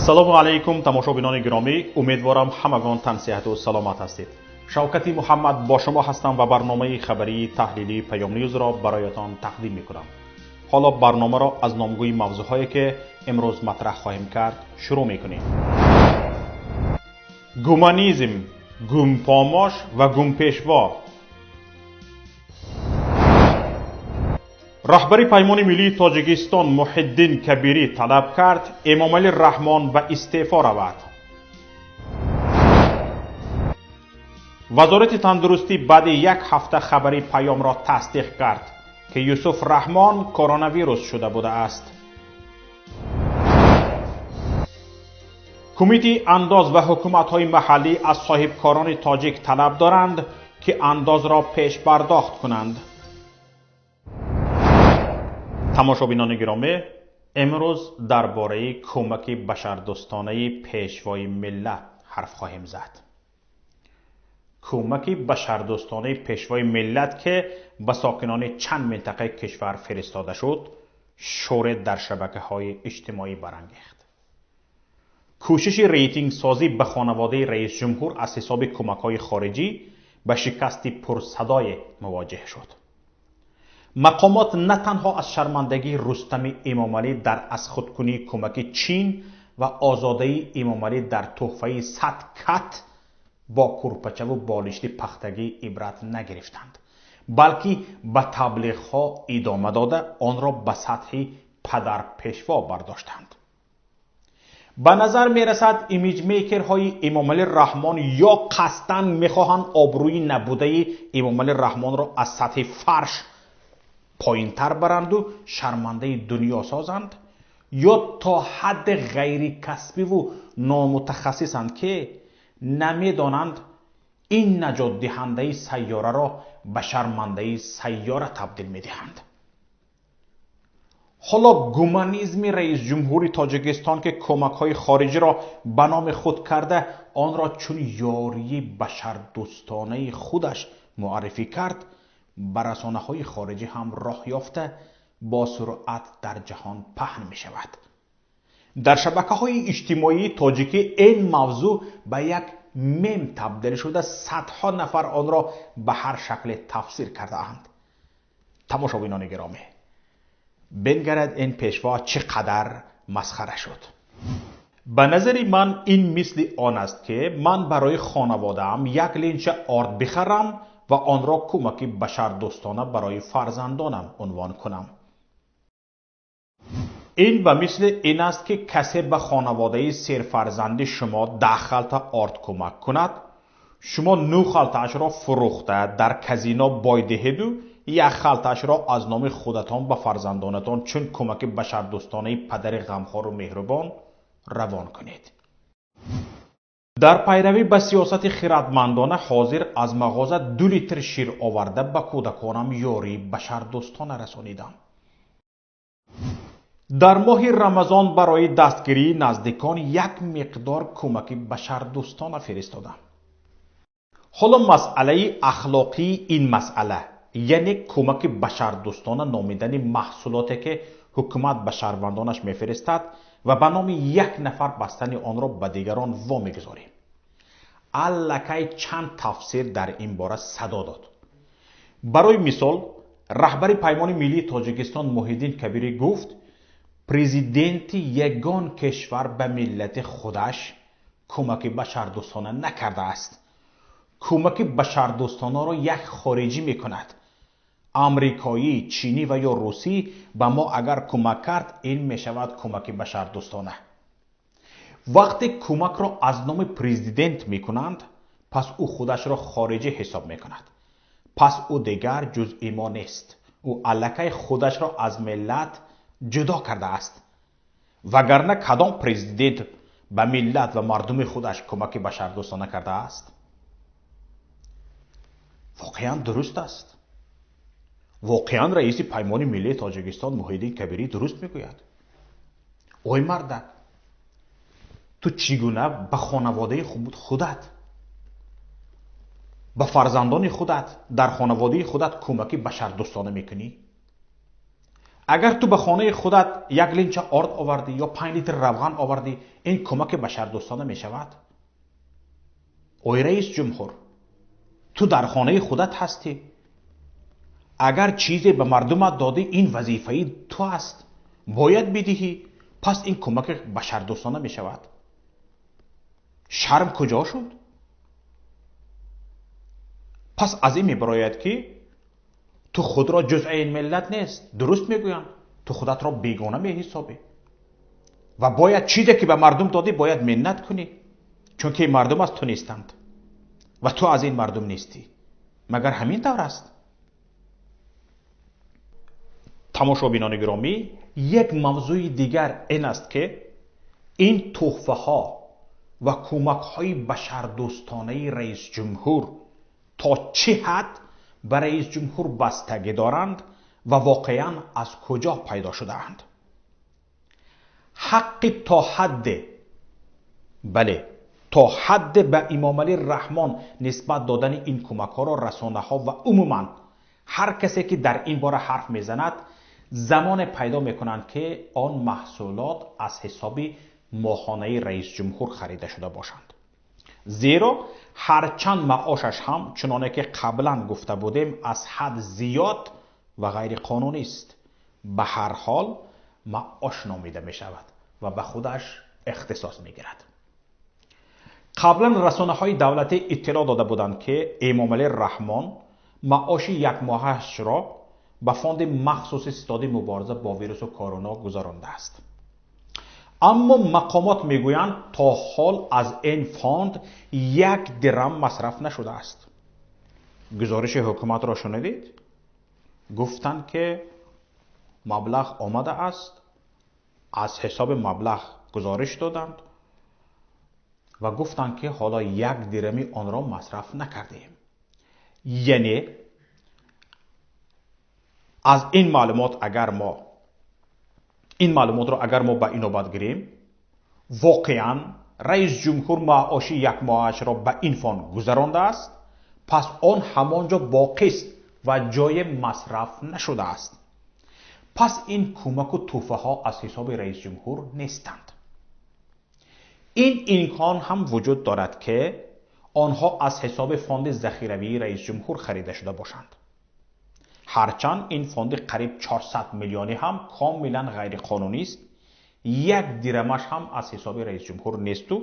ассалому алайкум тамошобинони гиромӣ, умедворам ҳамагон тан сеҳату саломат ҳастед. Шавкати Муҳаммад бо шумо ҳастам ва барномаи хабарии таҳлилии Паёмнюзро бароятон тақдим мекунам. ҳоло барномаро аз номгӯи мавзӯъҳое ки имрӯз матраҳ хоҳем кард шурӯъ мекунем. гуманизм, гумпомош ва гумпешво. راهبری پیمان ملی تاجیکستان محیدین کبیری طلب کرد امامعلی رحمان به استعفا رود. وزارت تندرستی بعد یک هفته خبری پیام را تصدیق کرد که یوسف رحمان کرونا ویروس شده بوده است. کمیته انداز و حکومت‌های محلی از صاحبکاران تاجیک طلب دارند که انداز را پیش پرداخت کنند. тамошобинони гиромӣ, имрӯз дар бораи кӯмаки башардӯстонаи пешвои миллат ҳарф хоҳем зад. кӯмаки башардӯстонаи пешвои миллат ки ба сокинони чанд минтақаи кишвар фиристода шуд, шӯре дар шабакаҳои иҷтимоӣ барангехт. кӯшиши рейтингсозӣ ба хонаводаи раисҷумҳур аз ҳисоби кӯмакҳои хориҷӣ ба шикасти пурсадое мувоҷиҳ шуд. مقامات نه تنها از شرمندگی رستم امامعلی در از خودکنی کمکی چین و آزادی امامعلی در تحفه 100 کت با کورپچه و بالشت پختگی عبرت نگرفتند، بلکه به تبلیغ ها ادامه داده آن را به سطح پدر پیشوا برداشتند. به نظر می رسد ایمیج میکر های امامعلی رحمان یا قصداً میخواهند آبروی نبوده امامعلی رحمان را از سطح فرش پایین تر برند و شرمنده دنیا سازند، یا تا حد غیر کسبی و نامتخصصند که نمیدانند این نجات دهنده سیاره را به شرمنده سیاره تبدیل میدهند. حالا گومانیزم رئیس جمهوری تاجیکستان که کمک های خارجی را به نام خود کرده آن را چون یاری بشردوستانه خودش معرفی کرد، بر رسانه‌های خارجی هم راه یافته با سرعت در جهان پهن می شود. در شبکه‌های اجتماعی تاجیکی این موضوع به یک میم تبدیل شده، صدها نفر آن را به هر شکل تفسیر کرده اند. تماشابینان گرامی، بنگرید این پیشوا چقدر مسخره شد. به نظر من این مثل آن است که من برای خانواده‌ام یک لنچ آرد بخرم و آن را کمکی بشردوستانه برای فرزندانم عنوان کنم. این به مثل این است که کسی به خانواده سرفرزند شما 10 خلطه آرد کمک کند، شما 9 خلطه‌اش را فروخته در کازینو بای دهید و 1 خلطه‌اش را از نام خودتان به فرزندانتان چون کمک بشردوستانه پدر غمخوار و مهربان روان کنید. در پیروی به سیاست خردمندانه حاضر از مغازه 2 لیتر شیر آورده به کودکانم یاری بشردوستانه رسانیدم. در ماه رمضان برای دستگیری نزدیکان یک مقدار کمک بشردوستانه فرستادم. حالا مسئله اخلاقی این مسئله، یعنی کمک بشردوستانه نامیدن محصولاتی که حکومت به شهروندانش میفرستد و به نام یک نفر بستن آن را به دیگران وامی گذاریم. الکی چند تفسیر در این باره صدا داد. برای مثال رهبر پیمان ملی تاجیکستان محیدین کبیری گفت پرزیدنت یگان کشور به ملت خودش کمک بشردوستانه نکرده است. کمک بشردوستانه را یک خارجی میکند. امریکایی، چینی و یا روسی به ما اگر کمک کرد این می شود کمک بشردوستانه. وقتی کمک را از نام پرزیدنت می کنند پس او خودش را خارجی حساب می کند. پس او دیگر جز ما نیست. او الکی خودش را از ملت جدا کرده است. وگرنه کدام پرزیدنت به ملت و مردم خودش کمک بشردوستانه کرده است؟ واقعا درست است. واقعا رئیس پیمان ملی تاجیکستان محیدین کبیری درست میگوید. اوی مردک، تو چگونه به خانواده خودت، به فرزندان خودت در خانواده خودت کمکی بشردوستانه میکنی؟ اگر تو به خانه خودت یک لینچ آرد آوردی یا 5 لیتر روغن آوردی، این کمک بشردوستانه می شود؟ ای رئیس جمهور، تو در خانه خودت هستی، اگر چیزی به مردمت دادی این وظیفه تو است، باید بدهی. پس این کمک بشردوستانه می شود؟ شرم کجا شد؟ پس از این می براید که تو خود را جزء این ملت نیست. درست میگویم، تو خودت را بیگانه می حسابی و باید چیزی که به مردم دادی باید منت کنی، چون که مردم از تو نیستند و تو از این مردم نیستی. مگر همین طور است؟ تماشابینان گرامی، یک موضوع دیگر این است که این تحفه ها و کمک های بشردوستانه رئیس جمهور تا چه حد به رئیس جمهور بستگی دارند و واقعا از کجا پیدا شده اند. حق تا حد، بله تا حد به امام علی رحمان نسبت دادن این کمک ها را رسانه ها و عموما هر کسی که در این باره حرف میزند زمان پیدا میکنند که آن محصولات از حساب ماهانه رئیس جمهور خریده شده باشند. زیرا هرچند معاشش هم چنانه که قبلا گفته بودیم از حد زیاد و غیر قانونی است، به هر حال معاش نامیده می شود و به خودش اختصاص می گیرد. قبلا رسانه های دولتی اطلاع داده بودند که امام علی رحمان معاش یک ماهش را به فاند مخصوص ستاد مبارزه با ویروس کرونا گذرانده است. اما مقامات میگویند تا حال از این فاند 1 درم مصرف نشده است. گزارش حکومت را شنیدید؟ گفتند که مبلغ آمده است، از حساب مبلغ گزارش دادند و گفتند که حالا 1 درمی آن را مصرف نکردیم. یعنی از این معلومات اگر ما به این نوبت گیریم، واقعا رئیس جمهور معاش 1 ماهش را به این فاند گذرانده است، پس آن همانجا باقی است و جای مصرف نشده است. پس این کمک و تحفه ها از حساب رئیس جمهور نیستند. این امکان هم وجود دارد که آنها از حساب فاند ذخیروی رئیس جمهور خریده شده باشند. هرچند این فاند قریب 400 میلیونی هم کاملا غیر قانونی است، 1 درمش هم از حساب رئیس جمهور نیست و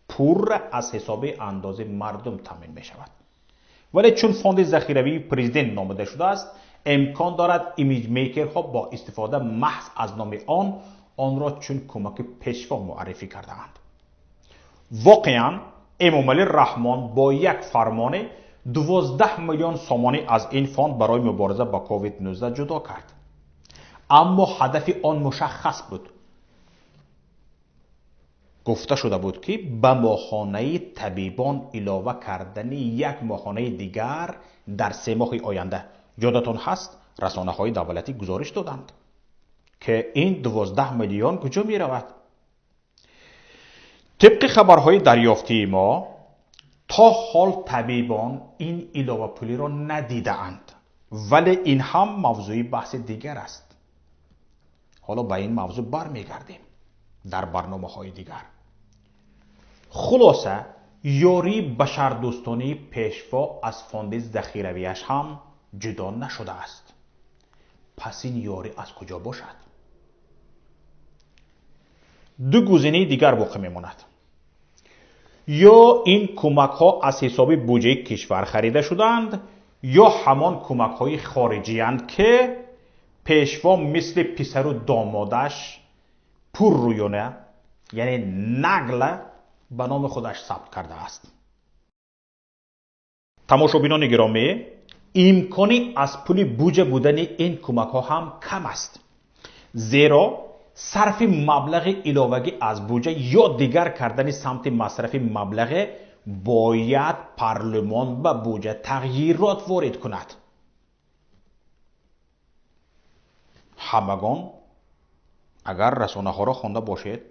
پور از حساب اندازه مردم تامین می شود. ولی چون فاند ذخیروی پرزیدنت نامیده شده است، امکان دارد ایمیج میکر ها با استفاده محض از نام آن را چون کمک پیشوا معرفی کرده اند. واقعا امام علی رحمان با یک فرمان 12 میلیون سامانی از این فاند برای مبارزه با کووید 19 جدا کرد. اما هدف آن مشخص بود. گفته شده بود که به ماهانه طبیبان علاوه کردن 1 ماهانه دیگر در 3 ماه آینده. یادتون هست رسانه های دولتی گزارش دادند که این 12 میلیون کجا می رود؟ طبق خبرهای دریافتی ما تا حال طبیبان این علاوه پولی را ندیده اند، ولی این هم موضوع بحث دیگر است. حالا به این موضوع برمیگردیم در برنامه های دیگر. خلاصه یاری بشردوستانه پیشوا از فاند ذخیرویش هم جدا نشده است. پس این یاری از کجا باشد؟ 2 گزینه دیگر باقی میماند. یا این کمک ها از حساب بودجه کشور خریده شدند، یا همان کمک های خارجی اند که پیشوا مثل پسر و دامادش پور رویانه یعنی نقل به نام خودش ثبت کرده است. تماشابینان گرامی، امکانی از پول بودجه بودن این کمک ها هم کم است، زیرا صرف مبلغ علاوه‌ای از بودجه یا دیگر کردن سمت مصرف مبلغ باید پارلمان به بودجه تغییرات وارد کند. همگان اگر رسانه ها را خوانده باشید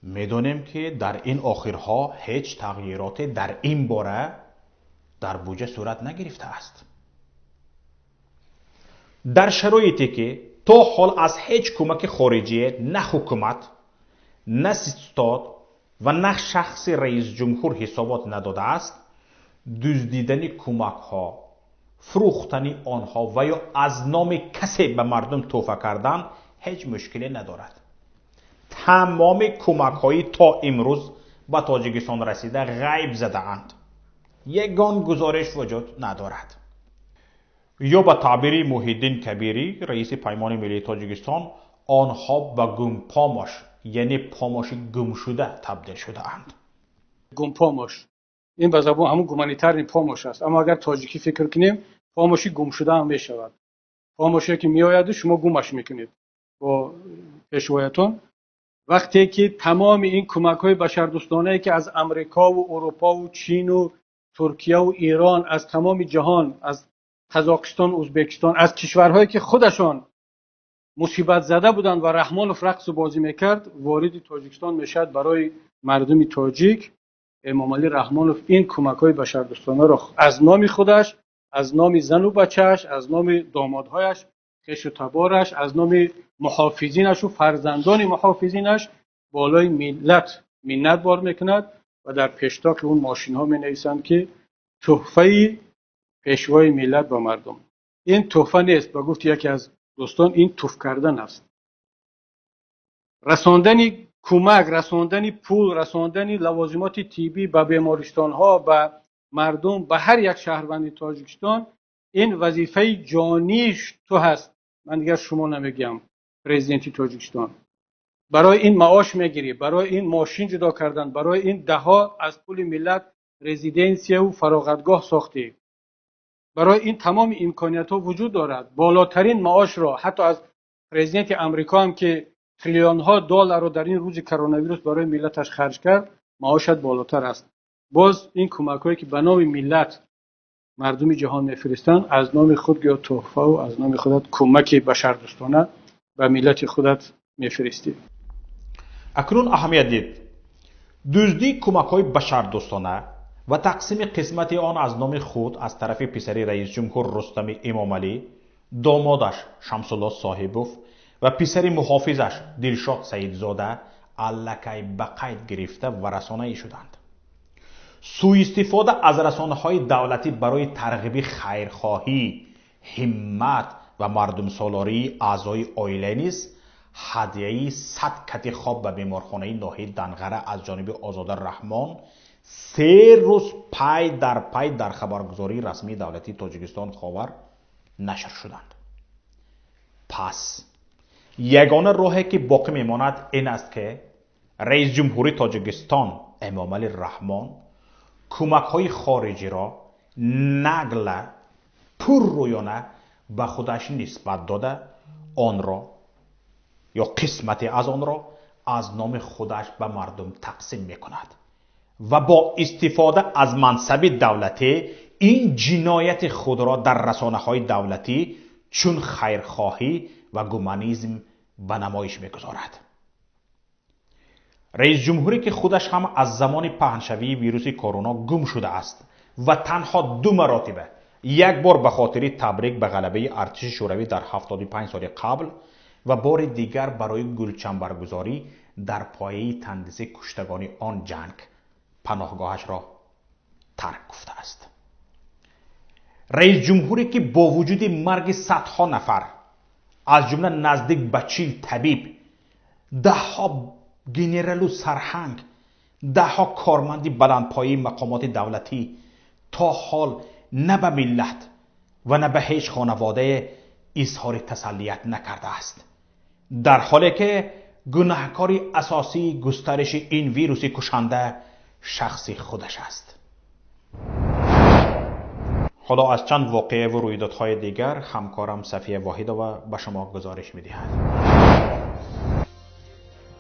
میدانیم که در این آخرها هیچ تغییرات در این باره در بودجه صورت نگرفته است. در شرایطی که تا حال از هیچ کمک خارجی نه حکومت، نه ستاد و نه شخص رئیس جمهور حسابات نداده است، دزدیدن کمک ها، فروختن آنها و یا از نام کسی به مردم تحفه کردن هیچ مشکلی ندارد. تمام کمک های تا امروز به تاجیکستان رسیده غیب زده اند. یگان گزارش وجود ندارد. یا به تعبیر محیدین کبیری رئیس پیمان ملی تاجیکستان، آنها به گمپامش یعنی پاماش گم شده تبدیل شده اند. گمپاماش این به زبان همون گومانیتر پاماش است، اما اگر تاجیکی فکر کنیم پاماشی گم شده هم می شود. پاماشی که می آید شما گمش میکنید با پیشوایتون. وقتی که تمام این کمک های بشردوستانه که از امریکا و اروپا و چین و ترکیه و ایران، از تمام جهان، از قزاقستان، ازبکستان، از کشورهایی که خودشان مصیبت زده بودند و رحمانوف رقص و بازی میکرد وارد تاجیکستان میشد برای مردم تاجیک، امام علی رحمانوف این کمک های بشردوستانه را از نام خودش، از نام زن و بچهش، از نام دامادهایش، خویش و تبارش، از نام محافظینش و فرزندان محافظینش بالای ملت منت بار میکند و در پیشتاق اون ماشین ها می نویسند که تحفه پیشوای ملت با مردم. این تحفه نیست، و گفت یکی از دوستان این توف کردن است. رساندن کمک، رساندن پول، رساندن لوازمات طبی به بیمارستان ها، به مردم، به هر یک شهروند تاجیکستان، این وظیفه جانیش تو هست. من دیگر شما نمیگم پرزیدنت تاجیکستان. برای این معاش میگیری، برای این ماشین جدا کردن، برای این دهها از پول ملت رزیدنسی و فراغتگاه ساختی. برای این تمام امکانیت ها وجود دارد. بالاترین معاش را حتی از پرزیدنت امریکا هم که تریلیون ها دلار رو در این روز کرونا ویروس برای ملتش خرج کرد، معاشت بالاتر است. باز این کمک هایی که به نام ملت مردم جهان میفرستند، از نام خود یا تحفه و از نام خودت کمک بشردوستانه به ملت خودت میفرستی. اکنون اهمیت دید دزدی کمک های بشردوستانه و تقسیم قسمت آن از نام خود از طرف پسری رئیس جمهور رستم امام علی، دامادش شمس الله صاحبوف و پسر محافظش دلشاد سیدزاده الکی به قید گرفته و رسانه‌ای شدند. سوء استفاده از رسانه‌های دولتی برای ترغیب خیرخواهی، همت و مردم سالاری اعضای عائله نیز هدیه‌ای 100 کت خواب به بیمارخانه ناحیه دنغره از جانب آزاده رحمان 3 روز پی در خبرگزاری رسمی دولتی تاجیکستان خاور نشر شدند. پس یگانه راهی که باقی میماند این است که رئیس جمهوری تاجیکستان امام علی رحمان کمک های خارجی را نقل پررویانه به خودش نسبت داده، آن را یا قسمتی از آن را از نام خودش به مردم تقسیم میکند و با استفاده از منصب دولتی این جنایت خود را در رسانه‌های دولتی چون خیرخواهی و گومانیسم به نمایش میگذارد. رئیس جمهوری که خودش هم از زمان پهنشوی ویروس کرونا گم شده است و تنها 2 مرتبه، یک بار به خاطر تبریک به غلبه ارتش شوروی در 75 سال قبل و بار دیگر برای گلچن برگزاری در پایه تندیس کشتگان آن جنگ، پناهگاهش را ترک گفته است. رئیس جمهوری که با وجود مرگ صدها نفر از جمله نزدیک به 40 طبیب، 10 گنرال و سرهنگ، 10 کارمند بلندپایه مقامات دولتی تا حال نه به ملت و نه به هیچ خانواده اظهار تسلیت نکرده است، در حالی که گناهکار اساسی گسترش این ویروس کشنده شخصی خودش است. حالا از چند واقعه و رویدادهای دیگر همکارم صفیه واحده و به شما گزارش می‌دهد.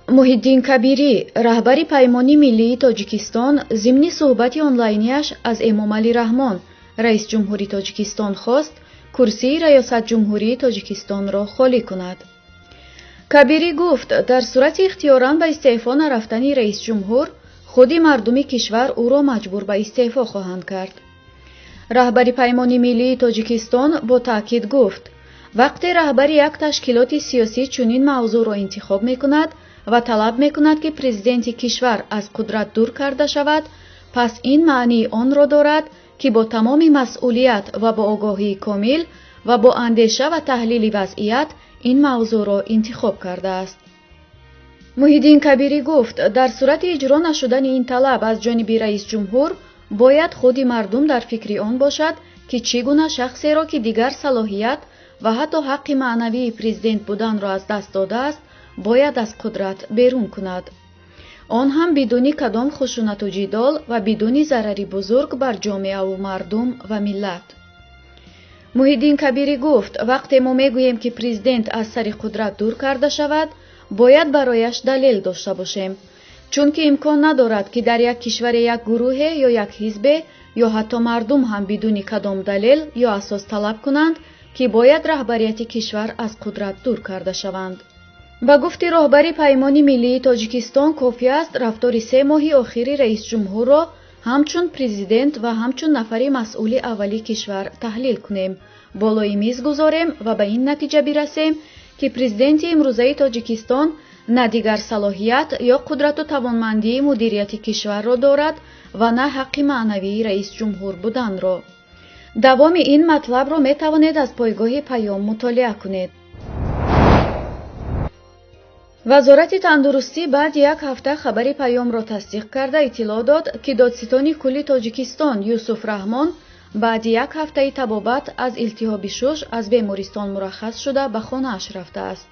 محیدین کبیری، رهبر پیمان ملی تاجیکستان، ضمن صحبت آنلاینیش از امام علی رحمان، رئیس جمهوری تاجیکستان خواست کرسی ریاست جمهوری تاجیکستان را خالی کند. کبیری گفت در صورت اختیاراً به استعفا نرفتن رئیس جمهور، خود مردم کشور او را مجبور به استعفا خواهند کرد. رهبر پیمان ملی تاجیکستان با تاکید گفت وقتی رهبر یک تشکیلات سیاسی چنین موضوع را انتخاب میکند و طلب میکند که پرزیدنت کشور از قدرت دور کرده شود، پس این معنی آن را دارد که با تمام مسئولیت و با آگاهی کامل و با اندیشه و تحلیل وضعیت این موضوع را انتخاب کرده است. محیدین کبیری گفت در صورت اجرا نشدن این طلب از جانب رئیس جمهور باید خود مردم در فکر آن باشد که چگونه شخصی را که دیگر صلاحیت و حتی حق معنوی پرزیدنت بودن را از دست داده است باید از قدرت بیرون کند، آن هم بدون کدام خشونت و جدال و بدون ضرری بزرگ بر جامعه و مردم و ملت. محیدین کبیری گفت وقتی ما میگوییم که پرزیدنت از سر قدرت دور کرده شود باید برایش دلیل داشته باشیم، چون که امکان ندارد که در یک کشور یک گروه یا یک حزب یا حتی مردم هم بدون کدام دلیل یا اساس طلب کنند که باید رهبریت کشور از قدرت دور کرده شوند. با گفت رهبر پیمان ملی تاجیکستان کافی است رفتار 3 ماه آخر رئیس جمهور را همچون پرزیدنت و همچون نفر مسئول اولی کشور تحلیل کنیم، بالای میز گذاریم و به این نتیجه برسیم که پرزیدنت امروزه تاجیکستان نه دیگر صلاحیت یا قدرت و توانمندی مدیریت کشور را دارد و نه حق معنوی رئیس جمهور بودن را. دوام این مطلب را می توانید از پایگاه پیام مطالعه کنید. وزارت تندرستی بعد یک هفته خبر پیام را تصدیق کرده اطلاع داد که دادستان کلی تاجیکستان یوسف رحمان بعد یک هفته طبابت از التهاب شش از بیمارستان مرخص شده به خانه‌اش رفته است.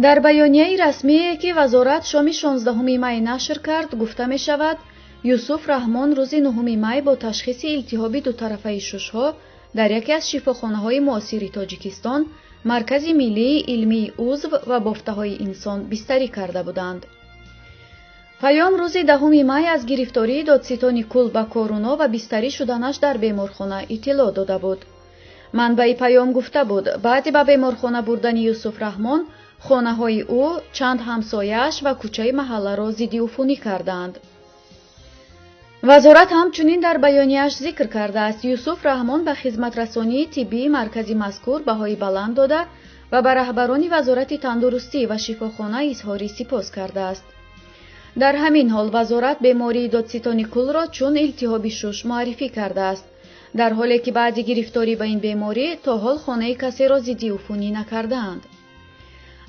در بیانیه رسمی که وزارت شام 16 می نشر کرد گفته می شود یوسف رحمان روز 9 می با تشخیص التهاب دو طرفه شش‌ها در یکی از شفاخانه‌های معاصر تاجیکستان مرکز ملی علمی عضو و بافته‌های انسان بستری کرده بودند. پیام روز 10 می از گرفتاری دادستان کل با کرونا و بستری شدنش در بیمارخانه اطلاع داده بود. منبع پیام گفته بود بعد به بیمارخانه بردن یوسف رحمان خانه‌های او، چند همسایه‌اش و کوچه محله را ضد عفونی کردند. وزارت همچنین در بیانیه‌اش ذکر کرده است یوسف رحمان به خدمت رسانی طبی مرکزی مذکور بهای بلند داده و به رهبران وزارت تندرستی و شفاخانه اظهار سپاس کرده است. در همین حال وزارت بیماری دادستان کل را چون التهاب شش معرفی کرده است، در حالی که بعد گرفتاری به این بیماری تا حال خانه کسی را ضد عفونی نکردند.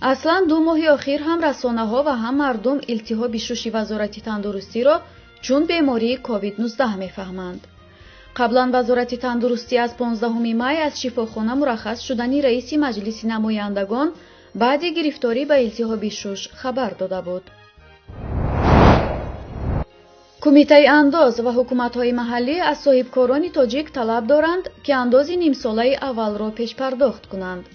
اصلا 2 ماه اخیر هم رسانه‌ها و هم مردم التهاب شش وزارت تندرستی را چون بیماری کووید 19 میفهمند. قبلا وزارت تندرستی از 15 می از شفاخانه مرخص شدن رئیس مجلس نمایندگان بعد گرفتاری به التهاب شش خبر داده بود. کمیته انداز و حکومت‌های محلی از صاحبکاران تاجیک طلب دارند که انداز نیم ساله اول را پیش پرداخت کنند.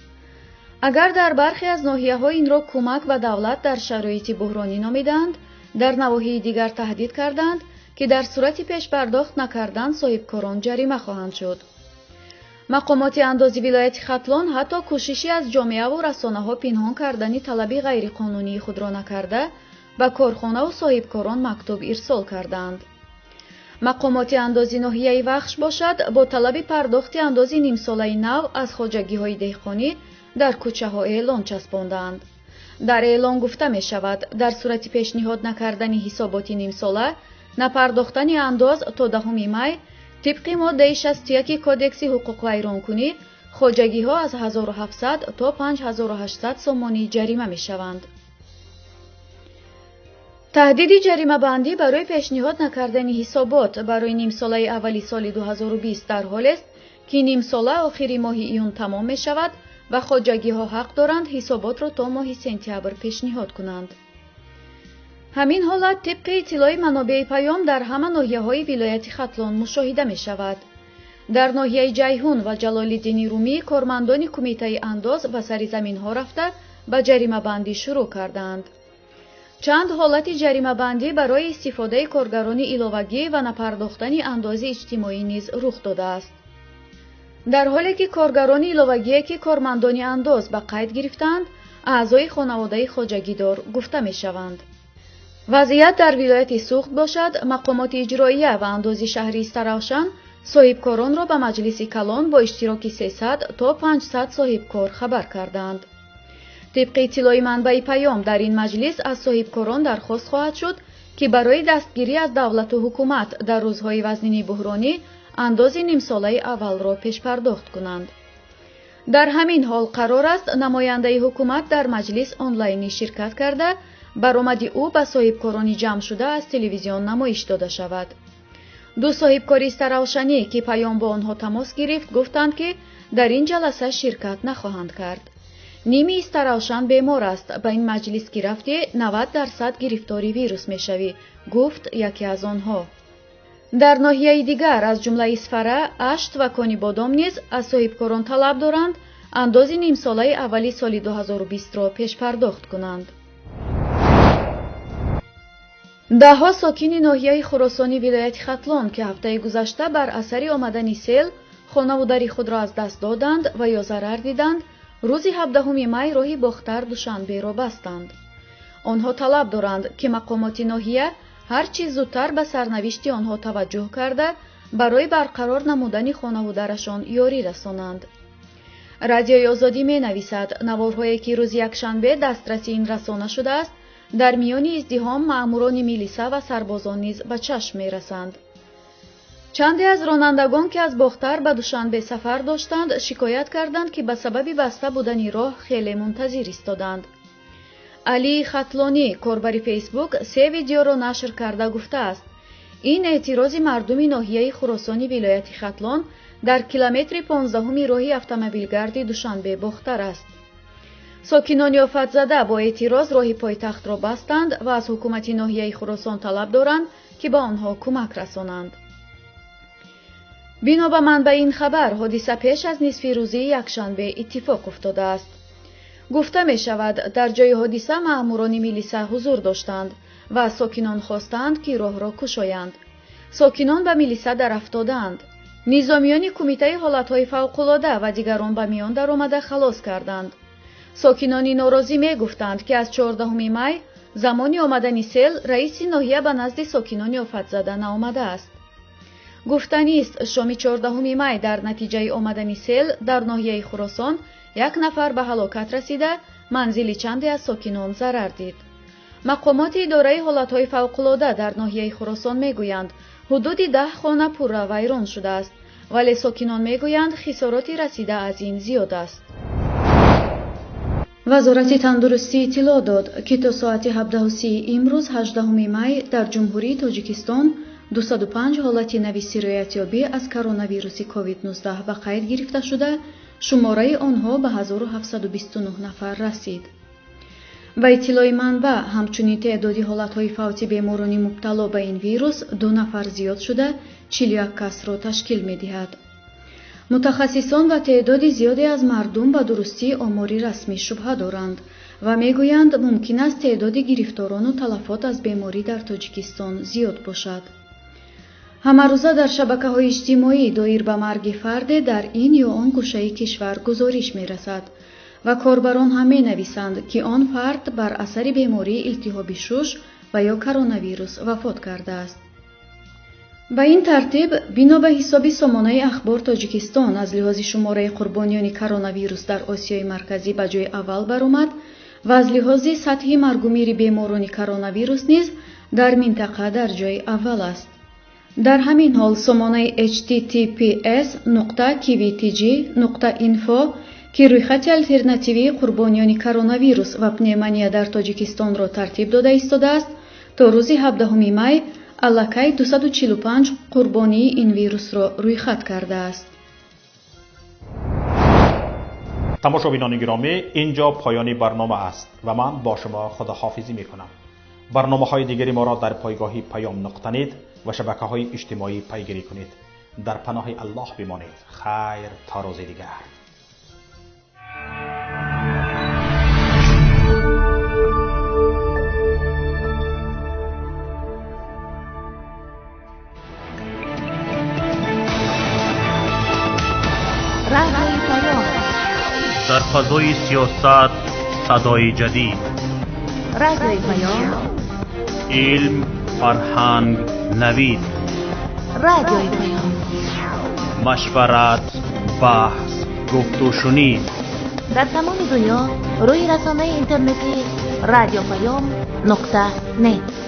اگر در برخی از ناحیه‌ها این را کمک و دولت در شرایط بحرانی نامیدند، در نواحی دیگر تهدید کردند که در صورت پیش پرداخت نکردن صاحبکاران جریمه خواهند شد. مقامات اندازی ولایت ختلان حتی کوششی از جامعه و رسانه‌ها پنهان کردن طلب غیرقانونی خود را نکرده به کارخانه و صاحبکاران مکتوب ارسال کردند. مقامات اندازی ناحیه وخش باشد با طلب پرداخت اندازی نیم ساله نو از خواجگی‌های دهقانی در کوچه‌ها اعلان چسباندند. در اعلان گفته می شود در صورت پیشنهاد نکردن حسابات نیم ساله نپرداختن انداز تا 10 می طبق ماده 61 کودکس حقوق ویرانکنی خواجگی‌ها از 1700 تا 5800 سومانی جریمه می شوند. تهدید جریمه بندی برای پیشنهاد نکردن حسابات برای نیم ساله اولی سال 2020 در حال است که نیم ساله آخری ماه ایون تمام می شود و خواجگی‌ها حق دارند حسابات را تا ماه سپتامبر پیشنهاد کنند. همین حالت طبق اطلاع منابع پیام در همه ناحیه‌های ولایت ختلان مشاهده می شود. در ناحیه جیهون و جلال‌الدین رومی کارمندان کمیته انداز به سر زمین‌ها رفته به جریمه بندی شروع کردند. چند حالت جریمه بندی برای استفاده کارگران علاوگی و نپرداختن انداز اجتماعی نیز رخ داده است. در حالی که کارگران علاوگی که کارمندان انداز به قید گرفتند، اعضای خانواده خواجگیدار گفته می شوند. وضعیت در ولایت سوخت باشد، مقامات اجراییه و اندازی شهری استراحشان صاحبکاران را به مجلس کلان با اشتراک 300 تا 500 صاحبکار خبر کردند. طبق اطلاع منبع پیام در این مجلس از صاحبکاران درخواست خواهد شد که برای دستگیری از دولت و حکومت در روزهای وزنی بحرانی انداز نیم ساله اول را پیش پرداخت کنند. در همین حال قرار است نماینده حکومت در مجلس آنلاینی شرکت کرده برآمد او به صاحبکاران جمع شده از تلویزیون نمایش داده شود. دو صاحبکار استرالشنی که پیام با آنها تماس گرفت گفتند که در این جلسه شرکت نخواهند کرد. نیمی استرالشن بیمار است، به این مجلس که رفته 90% گرفتاری ویروس میشوی، گفت یکی از آنها. در ناحیه دیگر از جمله اسفره، اشت و کانی بادام نیز از صاحبکاران طلب دارند انداز نیم ساله اولی سال 2020 را پیش پرداخت کنند. دهها ساکن ناحیه خراسانی ولایت ختلان که هفته گذشته بر اثر آمدن سیل خانوادگی خود را از دست دادند و یا ضرر دیدند، روز 17 می راه باختر دوشنبه را بستند. آنها طلب دارند که مقامات ناحیه هر چیز زودتر به سرنوشت آنها توجه کرده برای برقرار نمودن خانواده‌شان یاری رسانند. رادیوی آزادی می نویسد نوارهایی که روز یکشنبه دسترسی این رسانه شده است در میان ازدحام ماموران میلیسا و سربازان نیز به چشم می رسند. چندی از رانندگان که از باختر به دوشنبه سفر داشتند شکایت کردند که به سبب بسته بودن راه خیلی منتظر ایستادند. علی ختلانی کاربر فیسبوک 3 ویدیو را نشر کرده گفته است این اعتراض مردم ناحیه خراسانی ولایت ختلان در کیلومتر 15 راه اتومبیلگرد دوشنبه باختر است. ساکنان آفت زده با اعتراض راه پایتخت را بستند و از حکومت ناحیه خراسان طلب دارند که به آنها کمک رسانند. بنا به منبع این خبر حادثه پیش از نصف روزی یکشنبه اتفاق افتاده است. گفته می شود در جای حادثه ماموران میلیسا حضور داشتند و از ساکنان خواستند که راه را گشایند. ساکنان به میلیسا در افتادند. نظامیان کمیته حالتهای فوق‌العاده و دیگران به میان در آمده خلاص کردند. ساکنان ناراضی می گفتند که از 14 می زمان آمدن سیل رئیس ناحیه به نزد ساکنان آفت زده نآمده است. گفتنی است شام 14 می در نتیجه آمدن سیل در ناحیه خراسان 1 نفر به هلاکت رسیده، منزل چندی از ساکنان ضرر دید. مقامات اداره حالتهای فوق‌العاده در ناحیه خراسان میگویند حدود 10 خانه پرره ویران شده است، ولی ساکنان میگویند خساراتی رسیده از این زیاد است. وزارت تندرستی اطلاع داد که تا ساعت 17:30 امروز 18 می در جمهوری تاجیکستان 205 حالت نوی سرایتیابی از کرونا ویروس کووید 19 به قید گرفته شده، شماره آنها به 1729 نفر رسید. و اطلاع منبع همچنین تعداد حالتهای فوتی بیماران مبتلا به این ویروس 2 نفر زیاد شده 41 کس را تشکیل می دهد. متخصصان و تعداد زیادی از مردم به درستی آماری رسمی شبهه دارند و میگویند ممکن است تعداد گرفتاران و تلفات از بیماری در تاجیکستان زیاد باشد. همه روزه در شبکه‌های اجتماعی دایر به مرگ فرد در این یا آن گوشه کشور گزارش می رسد و کاربران هم می نویسند که آن فرد بر اثر بیماری التهاب شش و یا کرونا ویروس وفات کرده است. به این ترتیب بنا به حساب سامانه اخبار تاجیکستان از لحاظ شماره قربانیان کرونا ویروس در آسیای مرکزی به جای اول برآمد و از لحاظ سطح مرگ و میر بیماران کرونا ویروس نیز در منطقه در جای اول است. در همین حال سامانه https://kvtg.info که رویخط الترناتیوی قربانیان کرونا ویروس و پنیمونیا در تاجیکستان را ترتیب داده ایستاده است تا روز 17 می علاکه 245 قربانی این ویروس را رویخط کرده است. تماشابینان گرامی، اینجا پایانی برنامه است و من با شما خداحافظی میکنم. برنامه‌های دیگری ما را در پایگاه پیام.net و شبکه‌های اجتماعی پیگیری کنید. در پناه الله بمانید. خیر تا روز دیگر. رادیوی پیام در فضای سیاست صدای جدید. رادیوی پیام علم، فرهنگ، نوید. رادیوی پیام. مشورت، بحث، گفت و شنید در تمام دنیا روی رسانه اینترنتی رادیو پیام نقطه نت.